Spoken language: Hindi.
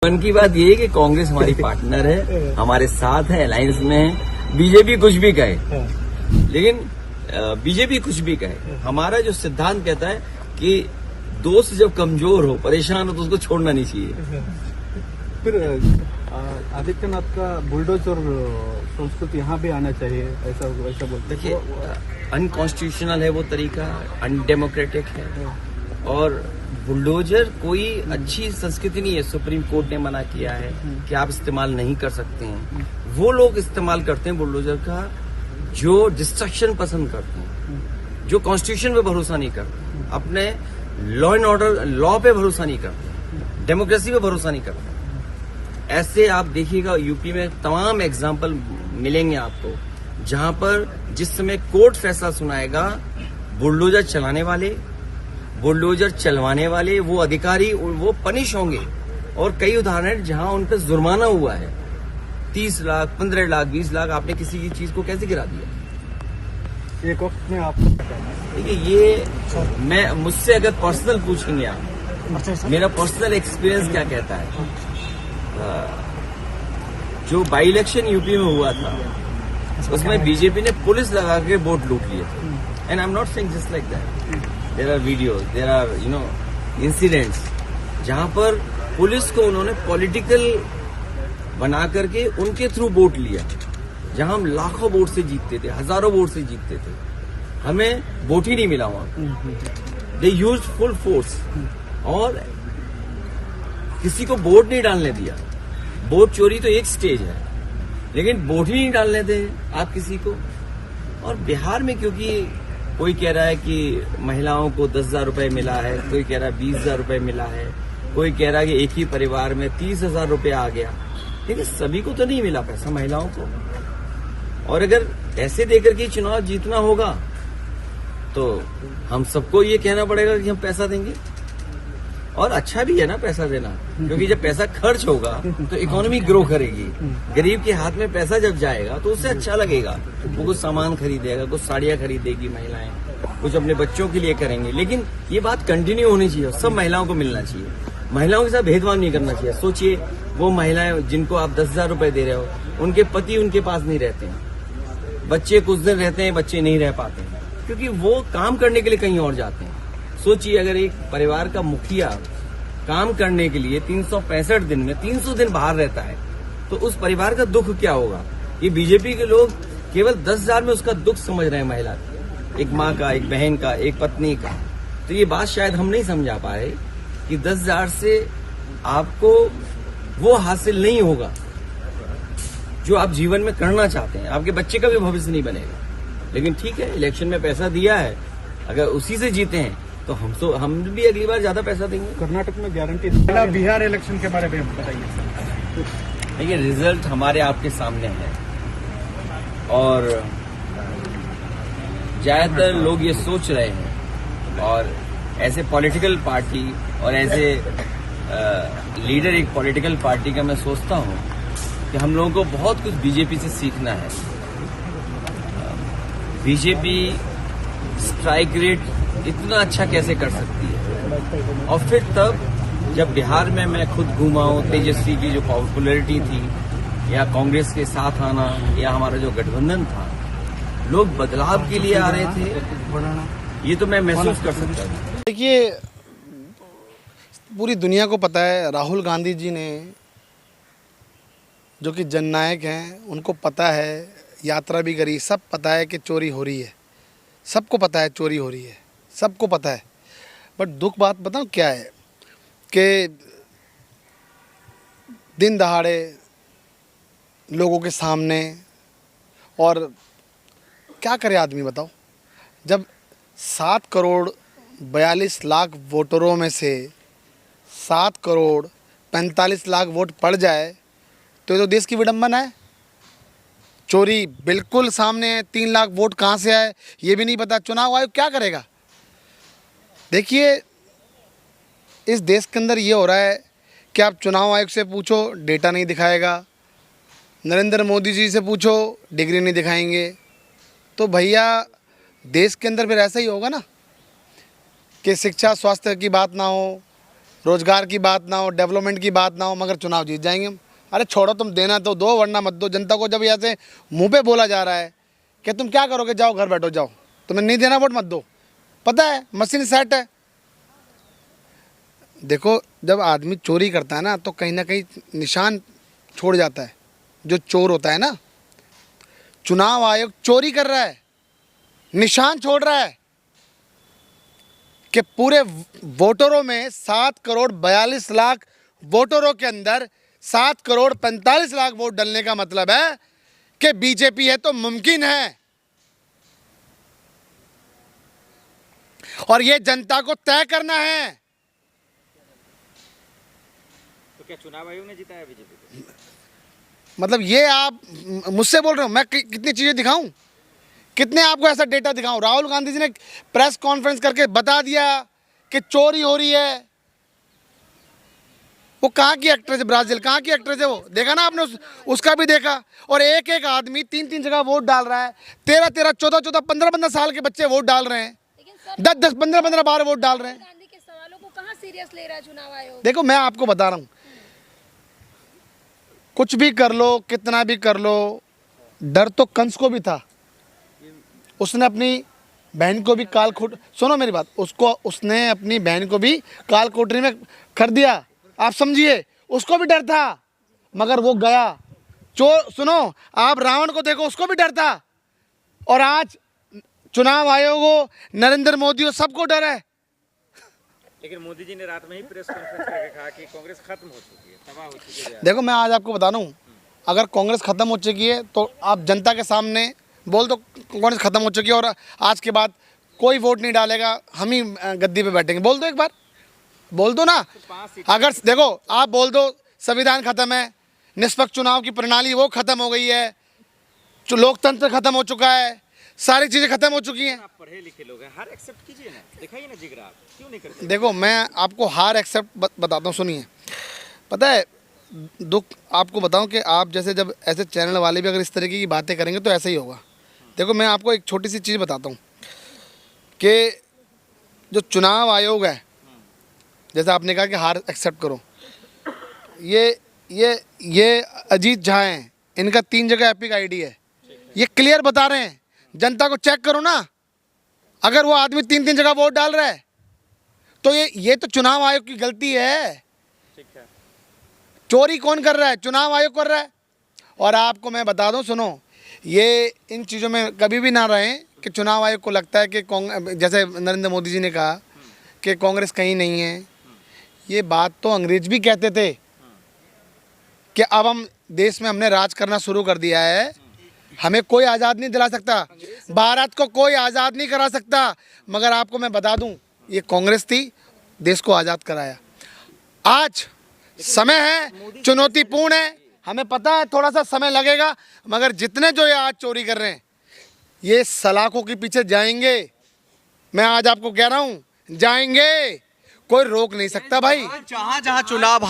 मन की बात ये है कि कांग्रेस हमारी पार्टनर है, हमारे साथ है, अलायंस में है। बीजेपी कुछ भी कहे, लेकिन बीजेपी कुछ भी कहे, हमारा जो सिद्धांत कहता है कि दोस्त जब कमजोर हो, परेशान हो, तो उसको छोड़ना नहीं चाहिए। फिर आदित्यनाथ का बुलडोजर संस्कृति यहाँ भी आना चाहिए, ऐसा बोलते। देखिए, अनकॉन्स्टिट्यूशनल है वो तरीका, अनडेमोक्रेटिक है, और बुलडोजर कोई अच्छी संस्कृति नहीं है। सुप्रीम कोर्ट ने मना किया है कि आप इस्तेमाल नहीं कर सकते हैं। वो लोग इस्तेमाल करते हैं बुलडोजर का जो डिस्ट्रक्शन पसंद करते हैं, जो कॉन्स्टिट्यूशन पे भरोसा नहीं करते, अपने लॉ एंड ऑर्डर, लॉ पे भरोसा नहीं करते, डेमोक्रेसी पे भरोसा नहीं करते। ऐसे आप देखिएगा यूपी में तमाम एग्जाम्पल मिलेंगे आपको, जहां पर जिस समय कोर्ट फैसला सुनाएगा, बुलडोजर चलाने वाले, बुलडोजर चलवाने वाले वो अधिकारी वो पनिश होंगे। और कई उदाहरण जहां उन पर जुर्माना हुआ है, 30 लाख, 15 लाख, 20 लाख। आपने किसी की चीज को कैसे गिरा दिया? एक वक्त में आपको देखिए, ये मैं मुझसे अगर पर्सनल पूछेंगे आप, मेरा पर्सनल एक्सपीरियंस क्या कहता है। जो बाई इलेक्शन यूपी में हुआ था, उसमें बीजेपी ने पुलिस लगा के वोट लूट लिए थे। And I am not saying just like that, there are videos, there are incidents जहां पर पुलिस को उन्होंने पॉलिटिकल बना करके उनके थ्रू वोट लिया। जहां हम लाखों वोट से जीतते थे, हजारों वोट से जीतते थे, हमें वोट ही नहीं मिला वहां। दे यूज फुल फोर्स और किसी को वोट नहीं डालने दिया। वोट चोरी तो एक स्टेज है, लेकिन वोट ही नहीं डालने दे आप किसी को। और बिहार में क्योंकि कोई कह रहा है कि महिलाओं को 10,000 रुपए मिला है, कोई कह रहा है 20,000 रुपए मिला है, कोई कह रहा है कि एक ही परिवार में 30,000 रुपए आ गया, लेकिन सभी को तो नहीं मिला पैसा, महिलाओं को। और अगर ऐसे देकर के चुनाव जीतना होगा तो हम सबको ये कहना पड़ेगा कि हम पैसा देंगे। और अच्छा भी है ना पैसा देना, क्योंकि जब पैसा खर्च होगा तो इकोनॉमी ग्रो करेगी। गरीब के हाथ में पैसा जब जाएगा तो उससे अच्छा लगेगा, वो कुछ सामान खरीदेगा, कुछ साड़ियां खरीदेगी महिलाएं, कुछ अपने बच्चों के लिए करेंगे। लेकिन ये बात कंटिन्यू होनी चाहिए, सब महिलाओं को मिलना चाहिए, महिलाओं के साथ भेदभाव नहीं करना चाहिए। सोचिए, वो महिलाएं जिनको आप 10,000 रुपए दे रहे हो, उनके पति उनके पास नहीं रहते हैं, बच्चे कुछ दिन रहते हैं, बच्चे नहीं रह पाते हैं, क्योंकि वो काम करने के लिए कहीं और जाते हैं। सोचिए, अगर एक परिवार का मुखिया काम करने के लिए 365 दिन में 300 दिन बाहर रहता है, तो उस परिवार का दुख क्या होगा। ये बीजेपी के लोग केवल 10,000 में उसका दुख समझ रहे हैं, महिला का, एक माँ का, एक बहन का, एक पत्नी का। तो ये बात शायद हम नहीं समझा पाए कि 10,000 से आपको वो हासिल नहीं होगा जो आप जीवन में करना चाहते हैं। आपके बच्चे का भी भविष्य नहीं बनेगा। लेकिन ठीक है, इलेक्शन में पैसा दिया है, अगर उसी से जीते हैं तो हम भी अगली बार ज्यादा पैसा देंगे। कर्नाटक में गारंटी। बिहार इलेक्शन के बारे में बताइए। देखिए, रिजल्ट हमारे आपके सामने है, और ज्यादातर लोग ये सोच रहे हैं, और ऐसे पॉलिटिकल पार्टी और ऐसे लीडर एक पॉलिटिकल पार्टी का मैं सोचता हूँ कि हम लोगों को बहुत कुछ बीजेपी से सीखना है। बीजेपी स्ट्राइक रेट इतना अच्छा कैसे कर सकती है। और फिर तब जब बिहार में मैं खुद घूमा हूं, तेजस्वी की जो पॉपुलैरिटी थी, या कांग्रेस के साथ आना, या हमारा जो गठबंधन था, लोग बदलाव के लिए आ रहे थे, ये तो मैं महसूस कर सकता हूँ। देखिए, पूरी दुनिया को पता है, राहुल गांधी जी ने, जो कि जननायक हैं, उनको पता है, यात्रा भी करी, सब पता है कि चोरी हो रही है, सबको पता है चोरी हो रही है, सबको पता है। बट दुख बात बताऊं क्या है कि दिन दहाड़े लोगों के सामने, और क्या करे आदमी बताओ, जब 7 करोड़ 42 लाख वोटरों में से 7 करोड़ 45 लाख वोट पड़ जाए तो ये तो देश की विडंबना है। चोरी बिल्कुल सामने है, 3 लाख वोट कहाँ से आए ये भी नहीं पता। चुनाव आयोग क्या करेगा? देखिए, इस देश के अंदर ये हो रहा है कि आप चुनाव आयोग से पूछो, डेटा नहीं दिखाएगा, नरेंद्र मोदी जी से पूछो, डिग्री नहीं दिखाएंगे। तो भैया, देश के अंदर फिर ऐसा ही होगा ना कि शिक्षा स्वास्थ्य की बात ना हो, रोजगार की बात ना हो, डेवलपमेंट की बात ना हो, मगर चुनाव जीत जाएंगे हम। अरे छोड़ो, तुम देना तो दो वरना मत दो। जनता को जब यहाँ से मुंह पे बोला जा रहा है कि तुम क्या करोगे, जाओ घर बैठो, जाओ, तुम्हें नहीं देना वोट मत दो, पता है मशीन सेट है। देखो जब आदमी चोरी करता है ना तो कहीं ना कहीं निशान छोड़ जाता है। जो चोर होता है ना, चुनाव आयोग चोरी कर रहा है, निशान छोड़ रहा है कि पूरे वोटरों में 7 करोड़ 42 लाख वोटरों के अंदर 7 करोड़ 45 लाख वोट डलने का मतलब है कि बीजेपी है तो मुमकिन है। और ये जनता को तय करना है। तो क्या चुनाव आयोग ने जिताया बीजेपी को? मतलब ये आप मुझसे बोल रहे हो, मैं कितनी चीजें दिखाऊं, कितने आपको ऐसा डेटा दिखाऊं। राहुल गांधी जी ने प्रेस कॉन्फ्रेंस करके बता दिया कि चोरी हो रही है। वो कहाँ की एक्ट्रेस है, ब्राजील कहाँ की एक्ट्रेस है, वो देखा ना आपने, उसका भी देखा। और एक एक आदमी 3-3 जगह वोट डाल रहा है, 13-13, 14-14, 15-15 साल के बच्चे वोट डाल रहे हैं, 10-10, 15-15 बार वोट डाल रहे हैं। गांधी के सवालों को कहाँ सीरियस ले रहा है चुनाव आयोग? देखो मैं आपको बता रहा हूँ, कुछ भी कर लो, कितना भी कर लो, डर तो कंस को भी था। उसने अपनी बहन को भी काल कोट, सुनो मेरी बात, उसने अपनी बहन को भी काल कोठरी में कर दिया। आप समझिए, उसको भी डर था, मगर वो गया। सुनो, आप रावण को देखो, उसको भी डर था। और आज चुनाव आयोग हो, नरेंद्र मोदी हो, सबको डर है। लेकिन मोदी जी ने रात में ही प्रेस कॉन्फ्रेंस करके कहा कि कांग्रेस खत्म हो चुकी है, तबाह हो चुकी है। देखो मैं आज आपको बता रहा हूँ, अगर कांग्रेस खत्म हो चुकी है तो आप जनता के सामने बोल दो कांग्रेस खत्म हो चुकी है और आज के बाद कोई वोट नहीं डालेगा, हम ही गद्दी पे बैठेंगे, बोल दो एक बार, बोल दो ना। अगर देखो आप बोल दो संविधान खत्म है, निष्पक्ष चुनाव की प्रणाली वो खत्म हो गई है, जो लोकतंत्र खत्म हो चुका है, सारी चीजें खत्म हो चुकी हैं। आप पढ़े लिखे लोग हैं, हार एक्सेप्ट कीजिए ना, दिखाइए ना जिगरा, आप क्यों नहीं करते? देखो मैं आपको हार एक्सेप्ट बताता हूँ, सुनिए। पता है दुख आपको बताऊं कि आप जैसे जब ऐसे चैनल वाले भी अगर इस तरीके की बातें करेंगे तो ऐसा ही होगा। देखो मैं आपको एक छोटी सी चीज़ बताता हूँ कि जो चुनाव आयोग है, जैसे आपने कहा कि हार एक्सेप्ट करो, ये अजीत झा हैं, इनका 3 जगह एपिक आईडी है, ये क्लियर बता रहे हैं, जनता को चेक करो ना। अगर वो आदमी 3-3 जगह वोट डाल रहा है तो ये तो चुनाव आयोग की गलती है। ठीक है, चोरी कौन कर रहा है? चुनाव आयोग कर रहा है। और आपको मैं बता दूं, सुनो, ये इन चीज़ों में कभी भी ना रहें कि चुनाव आयोग को लगता है कि जैसे नरेंद्र मोदी जी ने कहा कि कांग्रेस कहीं नहीं है। ये बात तो अंग्रेज भी कहते थे कि अब हम देश में हमने राज करना शुरू कर दिया है, हमें कोई आज़ाद नहीं दिला सकता, भारत को कोई आज़ाद नहीं करा सकता। मगर आपको मैं बता दूं, ये कांग्रेस थी, देश को आज़ाद कराया। आज समय है, चुनौतीपूर्ण है, हमें पता है थोड़ा सा समय लगेगा, मगर जितने जो ये आज चोरी कर रहे हैं ये सलाखों के पीछे जाएंगे। मैं आज आपको कह रहा हूं, जाएंगे, कोई रोक नहीं सकता भाई। जहां जहां चुनाव